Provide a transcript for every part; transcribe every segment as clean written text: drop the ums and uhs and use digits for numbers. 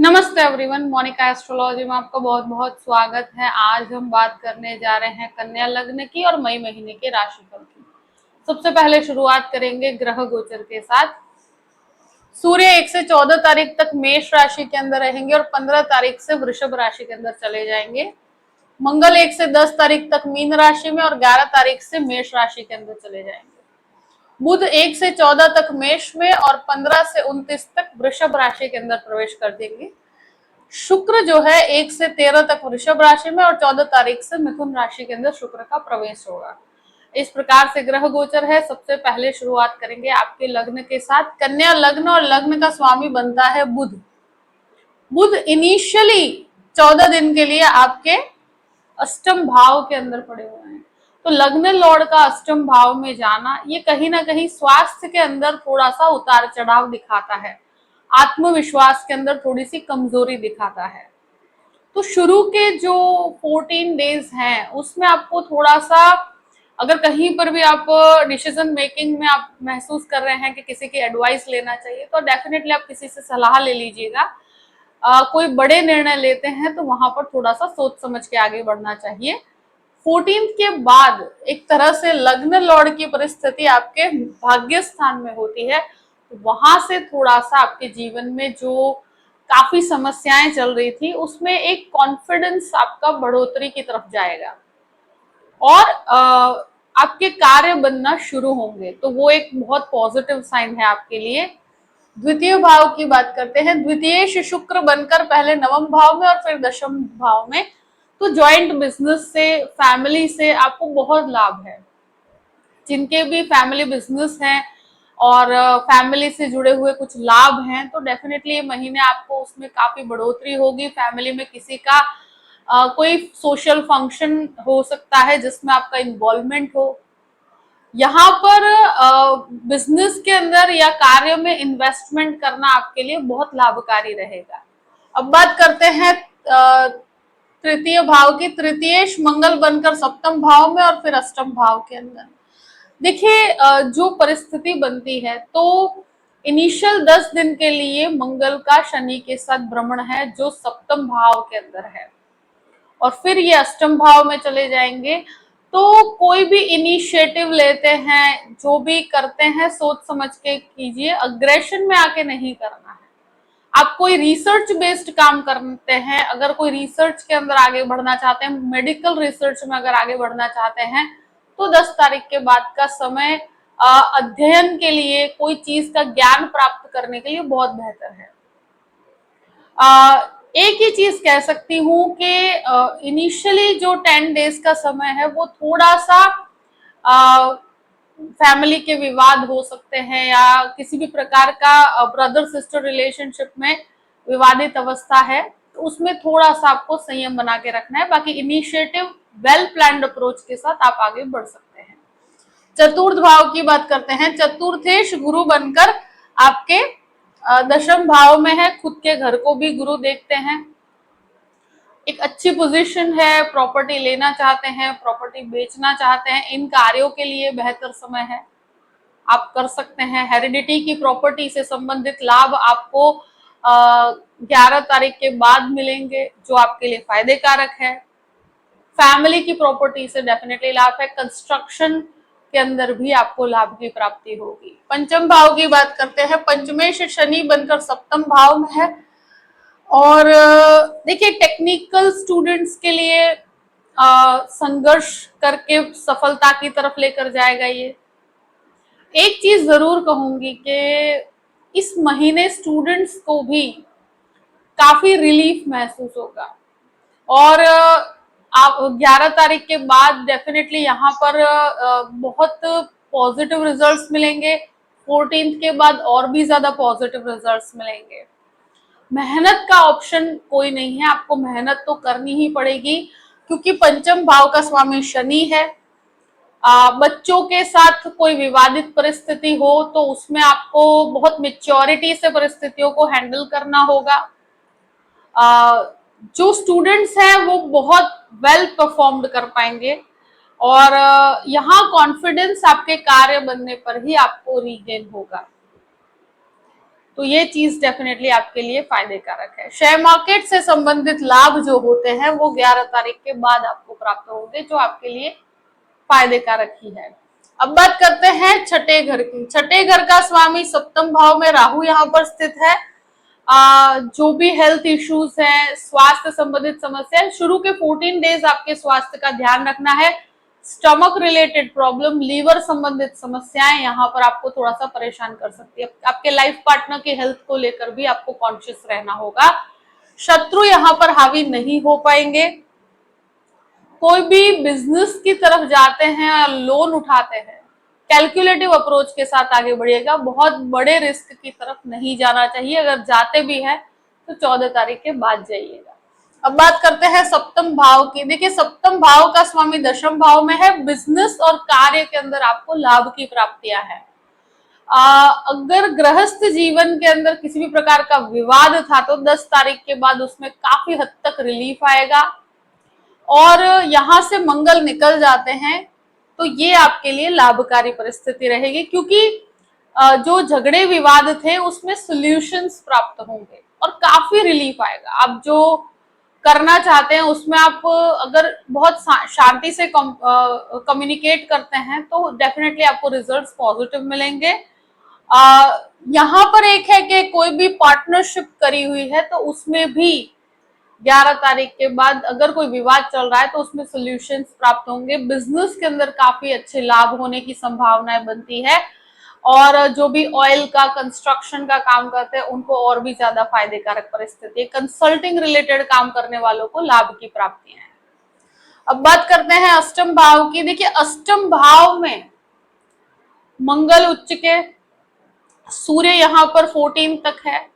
नमस्ते everyone, Monika astrology में आपका बहुत बहुत स्वागत है। आज हम बात करने जा रहे हैं कन्या लग्न की और मई महीने के राशिफल की। सबसे पहले शुरुआत करेंगे ग्रह गोचर के साथ। सूर्य 1 से 14 तारीख तक मेष राशि के अंदर रहेंगे और 15 तारीख से वृषभ राशि के अंदर चले जाएंगे। मंगल 1 से 10 तारीख तक मीन राशि में और 11 तारीख से मेष राशि के अंदर चले जाएंगे। बुध 1 से 14 तक मेष में और 15 से 29 तक वृषभ राशि के अंदर प्रवेश कर देंगे। शुक्र जो है 1 से 13 तक वृषभ राशि में और 14 तारीख से मिथुन राशि के अंदर शुक्र का प्रवेश होगा। इस प्रकार से ग्रह गोचर है। सबसे पहले शुरुआत करेंगे आपके लग्न के साथ। कन्या लग्न और लग्न का स्वामी बनता है बुध। बुध इनिशियली 14 दिन के लिए आपके अष्टम भाव के अंदर पड़े हुए हैं, तो लग्न लॉर्ड का अष्टम भाव में जाना ये कहीं ना कहीं स्वास्थ्य के अंदर थोड़ा सा उतार चढ़ाव दिखाता है, आत्मविश्वास के अंदर थोड़ी सी कमजोरी दिखाता है। तो शुरू के जो 14 डेज हैं उसमें आपको थोड़ा सा, अगर कहीं पर भी आप डिसीजन मेकिंग में आप महसूस कर रहे हैं कि किसी की एडवाइस लेना चाहिए, तो डेफिनेटली आप किसी से सलाह ले लीजिएगा। कोई बड़े निर्णय लेते हैं तो वहां पर थोड़ा सा सोच समझ के आगे बढ़ना चाहिए। 14 के बाद एक तरह से लग्न लॉर्ड की परिस्थिति आपके भाग्य स्थान में होती है, तो वहां से थोड़ा सा आपके जीवन में जो काफी समस्याएं चल रही थी उसमें एक कॉन्फिडेंस आपका बढ़ोतरी की तरफ जाएगा और आपके कार्य बनना शुरू होंगे, तो वो एक बहुत पॉजिटिव साइन है आपके लिए। द्वितीय भाव की बात करते हैं। द्वितीय शुक्र बनकर पहले नवम भाव में और फिर दशम भाव में, तो ज्वाइंट बिजनेस से, फैमिली से आपको बहुत लाभ है। जिनके भी फैमिली बिजनेस हैं और फैमिली से जुड़े हुए कुछ लाभ हैं, तो डेफिनेटली ये महीने आपको उसमें काफी बढ़ोतरी होगी। फैमिली में किसी का कोई सोशल फंक्शन हो सकता है जिसमें आपका इन्वॉल्वमेंट हो। यहाँ पर बिजनेस के अंदर या कार्य में इन्वेस्टमेंट करना आपके लिए बहुत लाभकारी रहेगा। अब बात करते हैं तृतीय भाव की। तृतीयेश मंगल बनकर सप्तम भाव में और फिर अष्टम भाव के अंदर। देखिए, जो परिस्थिति बनती है, तो इनिशियल 10 दिन के लिए मंगल का शनि के साथ भ्रमण है जो सप्तम भाव के अंदर है और फिर ये अष्टम भाव में चले जाएंगे। तो कोई भी इनिशिएटिव लेते हैं, जो भी करते हैं, सोच समझ के कीजिए, अग्रेशन में आके नहीं करना है। आप कोई रिसर्च बेस्ड काम करते हैं, अगर कोई रिसर्च के अंदर आगे बढ़ना चाहते हैं, मेडिकल रिसर्च में अगर आगे बढ़ना चाहते हैं, तो 10 तारीख के बाद का समय अध्ययन के लिए, कोई चीज का ज्ञान प्राप्त करने के लिए बहुत बेहतर है। एक ही चीज कह सकती हूँ कि इनिशियली जो 10 डेज का समय है वो थोड़ा सा फैमिली के विवाद हो सकते हैं या किसी भी प्रकार का ब्रदर सिस्टर रिलेशनशिप में विवादित अवस्था है, तो उसमें थोड़ा सा आपको संयम बना के रखना है। बाकी इनिशिएटिव वेल प्लान्ड अप्रोच के साथ आप आगे बढ़ सकते हैं। चतुर्थ भाव की बात करते हैं। चतुर्थेश गुरु बनकर आपके दशम भाव में है। खुद के घर को भी गुरु देखते हैं। एक अच्छी पोजीशन है, प्रॉपर्टी लेना चाहते हैं, प्रॉपर्टी बेचना चाहते हैं, इन कार्यों के लिए बेहतर समय है, आप कर सकते हैं। हेरिडिटी की प्रॉपर्टी से संबंधित लाभ आपको 11 तारीख के बाद मिलेंगे, जो आपके लिए फायदे कारक है। फैमिली की प्रॉपर्टी से डेफिनेटली लाभ है। कंस्ट्रक्शन के अंदर भी आपको लाभ की प्राप्ति होगी। पंचम भाव की बात करते हैं। पंचमेश शनि बनकर सप्तम भाव में है और देखिए, टेक्निकल स्टूडेंट्स के लिए संघर्ष करके सफलता की तरफ लेकर जाएगा ये। एक चीज जरूर कहूंगी कि इस महीने स्टूडेंट्स को भी काफी रिलीफ महसूस होगा और आप 11 तारीख के बाद डेफिनेटली यहाँ पर बहुत पॉजिटिव रिजल्ट्स मिलेंगे। 14 के बाद और भी ज्यादा पॉजिटिव रिजल्ट्स मिलेंगे। मेहनत का ऑप्शन कोई नहीं है, आपको मेहनत तो करनी ही पड़ेगी क्योंकि पंचम भाव का स्वामी शनि है। बच्चों के साथ कोई विवादित परिस्थिति हो तो उसमें आपको बहुत मेच्योरिटी से परिस्थितियों को हैंडल करना होगा। जो स्टूडेंट्स हैं वो बहुत वेल परफॉर्म्ड कर पाएंगे और यहाँ कॉन्फिडेंस आपके कार्य बनने पर ही आपको रीगेन होगा। तो ये चीज डेफिनेटली आपके लिए फायदे कारक है। शेयर मार्केट से संबंधित लाभ जो होते हैं वो 11 तारीख के बाद आपको प्राप्त होंगे, जो आपके लिए फायदे कारक ही है। अब बात करते हैं छठे घर की। छठे घर का स्वामी सप्तम भाव में राहु यहाँ पर स्थित है। जो भी हेल्थ इश्यूज है, स्वास्थ्य संबंधित समस्या, शुरू के 14 डेज आपके स्वास्थ्य का ध्यान रखना है। स्टमक रिलेटेड प्रॉब्लम, लीवर संबंधित समस्याएं यहाँ पर आपको थोड़ा सा परेशान कर सकती है। आपके लाइफ पार्टनर की हेल्थ को लेकर भी आपको कॉन्शियस रहना होगा। शत्रु यहाँ पर हावी नहीं हो पाएंगे। कोई भी बिजनेस की तरफ जाते हैं और लोन उठाते हैं, कैलकुलेटिव अप्रोच के साथ आगे बढ़िएगा। बहुत बड़े रिस्क की तरफ नहीं जाना चाहिए। अगर जाते भी हैं तो 14 तारीख के बाद जाइएगा। अब बात करते हैं सप्तम भाव की। देखिए, सप्तम भाव का स्वामी दशम भाव में है। बिजनेस और कार्य के अंदर आपको लाभ की प्राप्तियां हैं। अगर गृहस्थ जीवन के अंदर किसी भी प्रकार का विवाद था तो 10 तारीख के बाद उसमें काफी हद तक रिलीफ आएगा। और यहां से मंगल निकल जाते हैं तो ये आपके लिए लाभकारी परिस्थिति रहेगी, क्योंकि जो झगड़े विवाद थे उसमें सॉल्यूशंस प्राप्त होंगे और काफी रिलीफ आएगा। आप जो करना चाहते हैं उसमें आप अगर बहुत शांति से कम्युनिकेट करते हैं तो डेफिनेटली आपको रिजल्ट्स पॉजिटिव मिलेंगे। यहाँ पर एक है कि कोई भी पार्टनरशिप करी हुई है तो उसमें भी 11 तारीख के बाद अगर कोई विवाद चल रहा है तो उसमें सॉल्यूशंस प्राप्त होंगे। बिजनेस के अंदर काफी अच्छे लाभ होने की संभावनाएं बनती है। और जो भी ऑयल का, कंस्ट्रक्शन का काम करते हैं उनको और भी ज्यादा फायदे कारक परिस्थिति है। कंसल्टिंग रिलेटेड काम करने वालों को लाभ की प्राप्तियां हैं। अब बात करते हैं अष्टम भाव की। देखिए, अष्टम भाव में मंगल उच्च के, सूर्य यहाँ पर 14 तक है,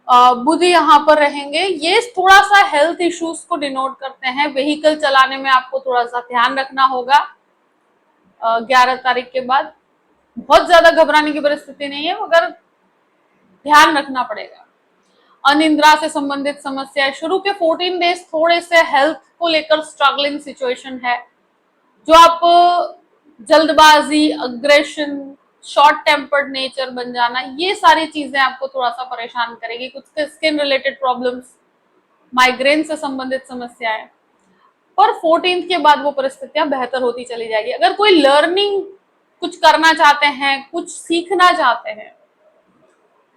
बुध यहाँ पर रहेंगे। ये थोड़ा सा हेल्थ इश्यूज को डिनोट करते हैं। व्हीकल चलाने में आपको थोड़ा सा ध्यान रखना होगा 11 तारीख के बाद। बहुत ज्यादा घबराने की परिस्थिति नहीं है, मगर ध्यान रखना पड़ेगा। अनिद्रा से संबंधित समस्या, शुरू के 14 डेज थोड़े से हेल्थ को लेकर स्ट्रगलिंग सिचुएशन है। जो आप जल्दबाजी, अग्रेशन, शॉर्ट टेम्पर्ड नेचर बन जाना, ये सारी चीजें आपको थोड़ा सा परेशान करेगी। कुछ स्किन रिलेटेड प्रॉब्लम्स, माइग्रेन से संबंधित समस्याएं, पर 14 के बाद वो परिस्थितियां बेहतर होती चली जाएगी। अगर कोई लर्निंग कुछ करना चाहते हैं, कुछ सीखना चाहते हैं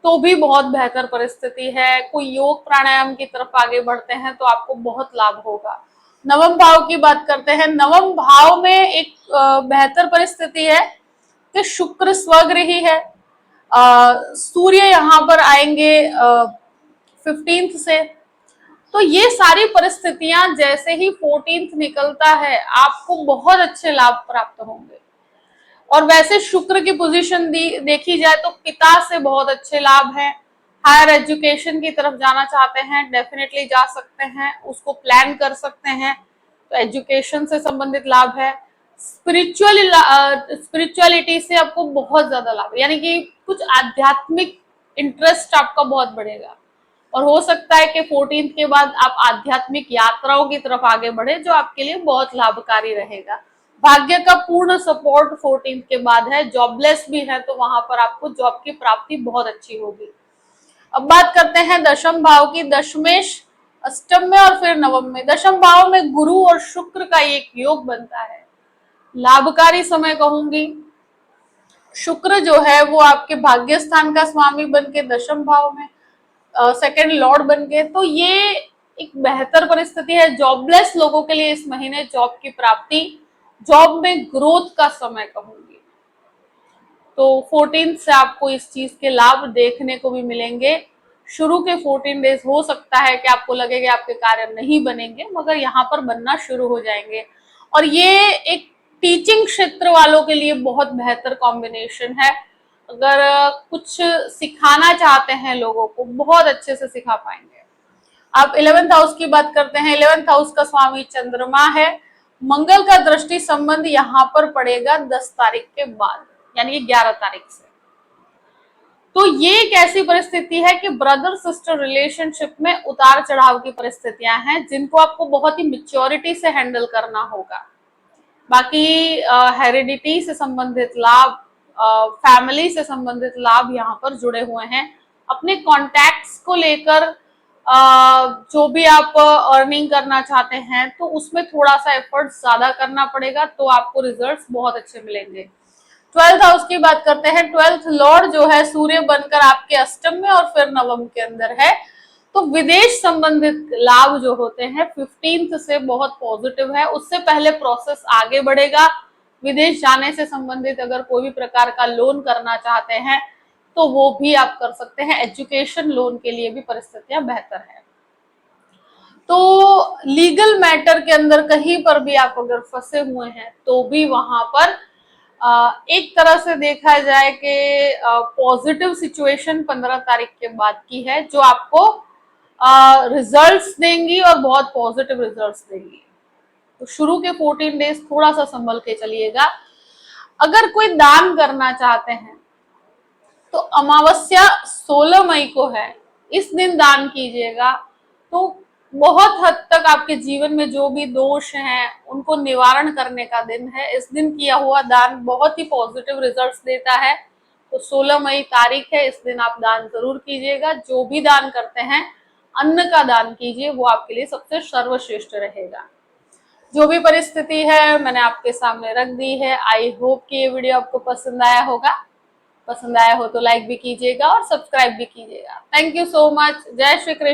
तो भी बहुत बेहतर परिस्थिति है। कोई योग प्राणायाम की तरफ आगे बढ़ते हैं तो आपको बहुत लाभ होगा। नवम भाव की बात करते हैं। नवम भाव में एक बेहतर परिस्थिति है कि शुक्र स्वगृही है। सूर्य यहाँ पर आएंगे 15 से। तो ये सारी परिस्थितियां जैसे ही 14 निकलता है आपको बहुत अच्छे लाभ प्राप्त होंगे। और वैसे शुक्र की पोजीशन देखी जाए तो पिता से बहुत अच्छे लाभ हैं। हायर एजुकेशन की तरफ जाना चाहते हैं, डेफिनेटली जा सकते हैं, उसको प्लान कर सकते हैं, तो एजुकेशन से संबंधित लाभ है। स्पिरिचुअलिटी से आपको बहुत ज्यादा लाभ, यानी कि कुछ आध्यात्मिक इंटरेस्ट आपका बहुत बढ़ेगा। और हो सकता है कि 14 के बाद आप आध्यात्मिक यात्राओं की तरफ आगे बढ़े, जो आपके लिए बहुत लाभकारी रहेगा। भाग्य का पूर्ण सपोर्ट 14 के बाद है। जॉबलेस भी है तो वहां पर आपको जॉब की प्राप्ति बहुत अच्छी होगी। अब बात करते हैं दशम भाव की। दशमेश अष्टम में और फिर नवम में। दशम भाव में गुरु और शुक्र का एक योग बनता है, लाभकारी समय कहूंगी। शुक्र जो है वो आपके भाग्य स्थान का स्वामी बन के दशम भाव में सेकंड लॉर्ड बन के, तो ये एक बेहतर परिस्थिति है। जॉबलेस लोगों के लिए इस महीने जॉब की प्राप्ति, जॉब में ग्रोथ का समय कहूंगी। तो 14 से आपको इस चीज के लाभ देखने को भी मिलेंगे। शुरू के 14 डेज हो सकता है कि आपको लगे कि आपके कार्य नहीं बनेंगे, मगर यहाँ पर बनना शुरू हो जाएंगे। और ये एक टीचिंग क्षेत्र वालों के लिए बहुत बेहतर कॉम्बिनेशन है। अगर कुछ सिखाना चाहते हैं लोगों को, बहुत अच्छे से सिखा पाएंगे। आप 11th हाउस की बात करते हैं। 11th हाउस का स्वामी चंद्रमा है। मंगल का दृष्टि संबंध यहाँ पर पड़ेगा 10 तारीख के बाद, यानी कि 11 तारीख से। तो ये एक ऐसी परिस्थिति है कि ब्रदर सिस्टर रिलेशनशिप में उतार चढ़ाव की परिस्थितियां हैं, जिनको आपको बहुत ही मेच्योरिटी से हैंडल करना होगा। बाकी हेरिडिटी से संबंधित लाभ, फैमिली से संबंधित लाभ यहाँ पर जुड़े हुए हैं। अपने कॉन्टैक्ट्स को लेकर जो भी आप अर्निंग करना चाहते हैं तो उसमें थोड़ा सा एफर्ट ज्यादा करना पड़ेगा, तो आपको रिजल्ट्स बहुत अच्छे मिलेंगे। 12th हाउस की बात करते हैं। 12th लॉर्ड जो है सूर्य बनकर आपके अष्टम में और फिर नवम के अंदर है, तो विदेश संबंधित लाभ जो होते हैं 15th से बहुत पॉजिटिव है। उससे पहले प्रोसेस आगे बढ़ेगा। विदेश जाने से संबंधित अगर कोई भी प्रकार का लोन करना चाहते हैं तो वो भी आप कर सकते हैं। एजुकेशन लोन के लिए भी परिस्थितियां बेहतर है। तो लीगल मैटर के अंदर कहीं पर भी आप अगर फंसे हुए हैं तो भी वहां पर एक तरह से देखा जाए कि पॉजिटिव सिचुएशन 15 तारीख के बाद की है, जो आपको रिजल्ट्स देंगी और बहुत पॉजिटिव रिजल्ट्स देंगी। तो शुरू के 14 डेज थोड़ा सा संभल के चलिएगा। अगर कोई दान करना चाहते हैं तो अमावस्या 16 मई को है, इस दिन दान कीजिएगा, तो बहुत हद तक आपके जीवन में जो भी दोष हैं उनको निवारण करने का दिन है। इस दिन किया हुआ दान बहुत ही पॉजिटिव रिजल्ट्स देता है। तो 16 मई तारीख है, इस दिन आप दान जरूर कीजिएगा। जो भी दान करते हैं अन्न का दान कीजिए, वो आपके लिए सबसे सर्वश्रेष्ठ रहेगा। जो भी परिस्थिति है मैंने आपके सामने रख दी है। आई होप कि ये वीडियो आपको पसंद आया होगा। पसंद आया हो तो लाइक भी कीजिएगा और सब्सक्राइब भी कीजिएगा। Thank you so much. जय श्री कृष्ण।